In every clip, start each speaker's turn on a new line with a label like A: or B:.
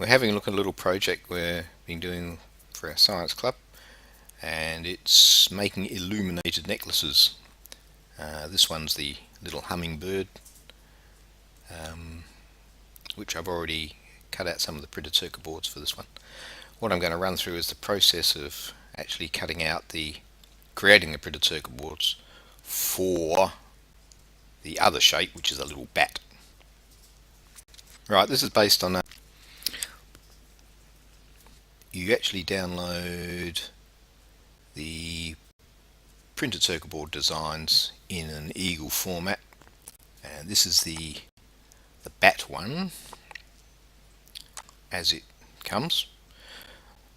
A: We're having a look at a little project we've been doing for our science club, and it's making illuminated necklaces. This one's the little hummingbird, which I've already cut out some of the printed circuit boards for this one. What I'm going to run through is the process of actually creating the printed circuit boards for the other shape, which is a little bat. Right, this is based on you actually download the printed circuit board designs in an Eagle format, and this is the bat one as it comes.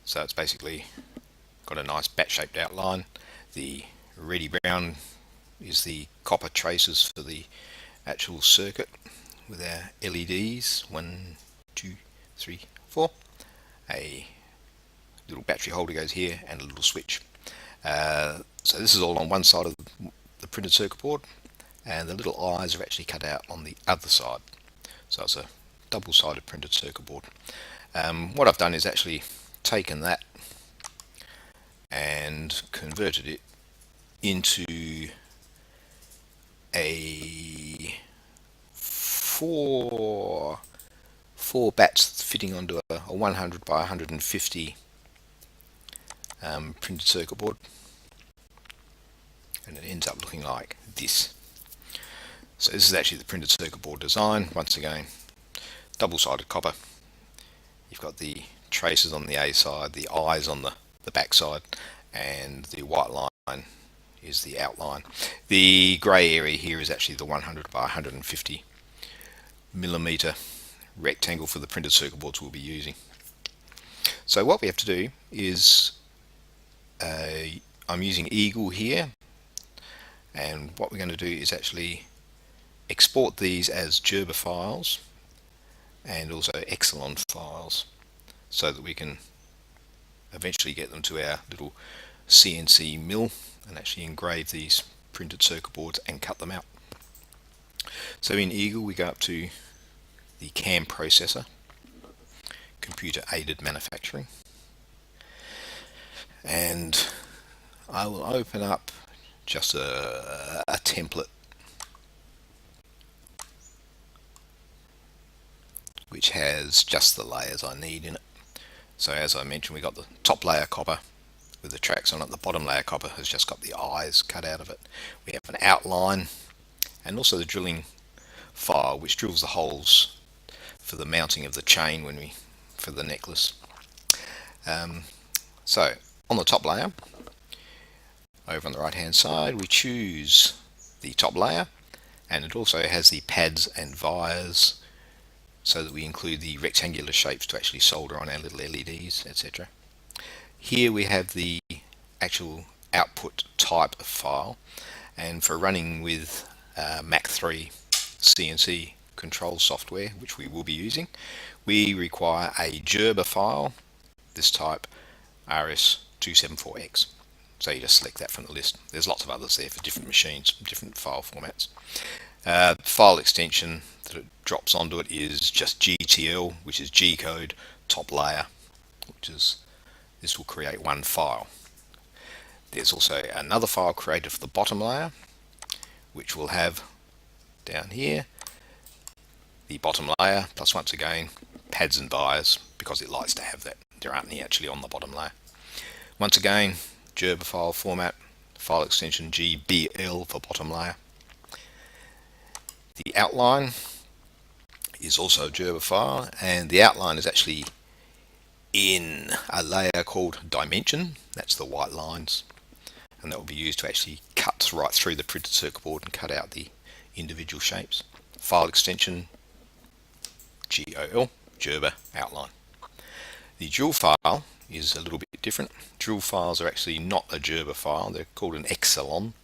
A: So it's basically got a nice bat shaped outline. The reddy brown is the copper traces for the actual circuit with our LEDs, 1, 2, 3, 4. A little battery holder goes here and a little switch. So this is all on one side of the printed circuit board, and the little eyes are actually cut out on the other side. So it's a double-sided printed circuit board. What I've done is actually taken that and converted it into a four bats fitting onto a 100 by 150 printed circuit board, and it ends up looking like this. So this is actually the printed circuit board design. Once again, double-sided copper. You've got the traces on the A side, the eyes on the back side, and the white line is the outline. The grey area here is actually the 100 by 150 millimeter rectangle for the printed circuit boards we'll be using. So what we have to do is I'm using Eagle here, and what we're going to do is actually export these as Gerber files and also Epsilon files, so that we can eventually get them to our little CNC mill and actually engrave these printed circuit boards and cut them out. So in Eagle we go up to the CAM processor, computer aided manufacturing, and I will open up just a template which has just the layers I need in it. So as I mentioned, we got the top layer copper with the tracks on it. The bottom layer copper has just got the eyes cut out of it. We have an outline and also the drilling file, which drills the holes for the mounting of the chain for the necklace. So on the top layer, over on the right hand side, we choose the top layer, and it also has the pads and vias, so that we include the rectangular shapes to actually solder on our little LEDs, etc. Here we have the actual output type of file, and for running with Mac 3 CNC control software, which we will be using, we require a Gerber file, this type RS274X. So you just select that from the list. There's lots of others there for different machines, different file formats. File extension that it drops onto it is just GTL, which is G code top layer, this will create one file. There's also another file created for the bottom layer, which will have down here the bottom layer plus, once again, pads and vias, because it likes to have that. There aren't any actually on the bottom layer. Once again, Gerber file format, file extension GBL for bottom layer. The outline is also a Gerber file, and the outline is actually in a layer called dimension. That's the white lines, and that will be used to actually cut right through the printed circuit board and cut out the individual shapes. File extension GOL, Gerber outline. The drill file is a little bit different. Drill files are actually not a Gerber file, they're called an Epsilon.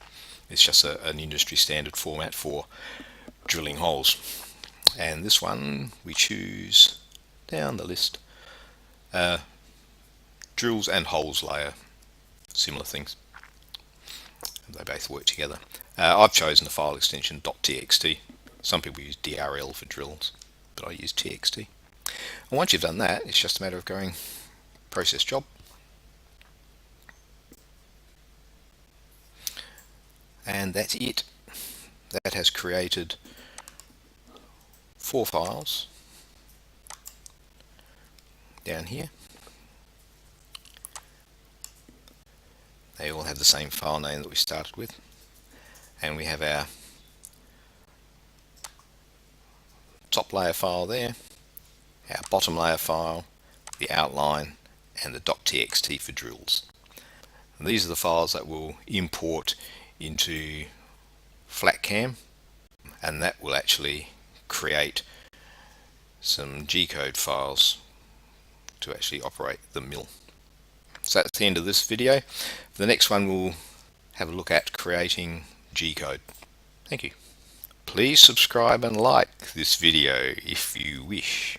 A: It's just an industry standard format for drilling holes. And this one we choose down the list, drills and holes layer, similar things. They both work together. I've chosen the file extension .txt. Some people use DRL for drills, but I use TXT. And once you've done that, it's just a matter of going process job, and that's it. That has created 4 files down here. They all have the same file name that we started with, and we have our top layer file there, our bottom layer file, the outline, and the .txt for drills. And these are the files that we'll import into FlatCam, and that will actually create some G-code files to actually operate the mill. So that's the end of this video. For the next one, we'll have a look at creating G-code. Thank you. Please subscribe and like this video if you wish.